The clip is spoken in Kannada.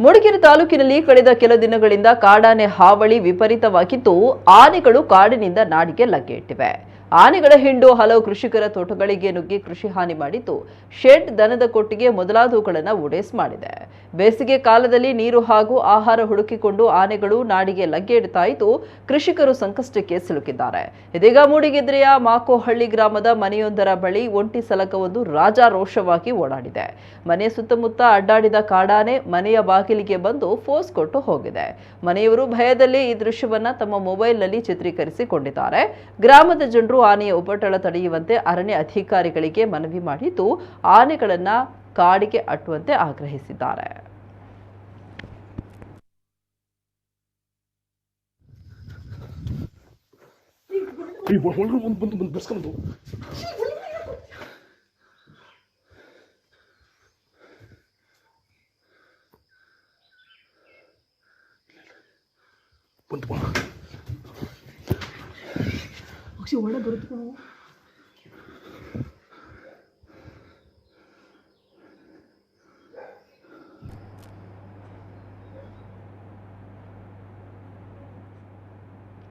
ಮೂಡಿಗೆರೆ ತಾಲೂಕಿನಲ್ಲಿ ಕಳೆದ ಕೆಲ ದಿನಗಳಿಂದ ಕಾಡಾನೆ ಹಾವಳಿ ವಿಪರೀತವಾಗಿದ್ದು ಆನೆಗಳು ಕಾಡಿನಿಂದ ನಾಡಿಗೆ ಲಗ್ಗೆ ಇಟ್ಟಿವೆ. ಆನೆಗಳ ಹಿಂಡು ಹಲವು ಕೃಷಿಕರ ತೋಟಗಳಿಗೆ ನುಗ್ಗಿ ಕೃಷಿ ಹಾನಿ ಮಾಡಿದ್ದು ಶೆಡ್, ದನದ ಕೊಟ್ಟಿಗೆ ಮೊದಲಾದವುಗಳನ್ನು ಓಡೇಸ್ ಮಾಡಿದೆ. ಬೇಸಿಗೆ ಕಾಲದಲ್ಲಿ ನೀರು ಹಾಗೂ ಆಹಾರ ಹುಡುಕಿಕೊಂಡು ಆನೆಗಳು ನಾಡಿಗೆ ಲಗ್ಗೆ ಇಡ್ತಾ ಇದ್ದು ಕೃಷಿಕರು ಸಂಕಷ್ಟಕ್ಕೆ ಸಿಲುಕಿದ್ದಾರೆ. ಇದೀಗ ಮೂಡಿಗೆರೆಯ ಮಾಕೋಹಳ್ಳಿ ಗ್ರಾಮದ ಮನೆಯೊಂದರ ಬಳಿ ಒಂಟಿ ಸಲಕವೊಂದು ರಾಜಾರೋಷವಾಗಿ ಓಡಾಡಿದೆ. ಮನೆಯ ಸುತ್ತಮುತ್ತ ಅಡ್ಡಾಡಿದ ಕಾಡಾನೆ ಮನೆಯ ಬಾಗಿಲಿಗೆ ಬಂದು ಫೋರ್ಸ್ ಕೊಟ್ಟು ಹೋಗಿದೆ. ಮನೆಯವರು ಭಯದಲ್ಲಿ ಈ ದೃಶ್ಯವನ್ನ ತಮ್ಮ ಮೊಬೈಲ್ನಲ್ಲಿ ಚಿತ್ರೀಕರಿಸಿಕೊಂಡಿದ್ದಾರೆ. ಗ್ರಾಮದ ಜನರು ಆನೆಯ ಉಪಟಳ ತಡೆಯುವಂತೆ ಅರಣ್ಯ ಅಧಿಕಾರಿಗಳಿಗೆ ಮನವಿ ಮಾಡಿದ್ದು ಆನೆಗಳನ್ನ ಕಾಡಿಗೆ ಅಟ್ಟುವಂತೆ ಆಗ್ರಹಿಸಿದ್ದಾರೆ. ಒಳ ಬರುತ್ತೆ.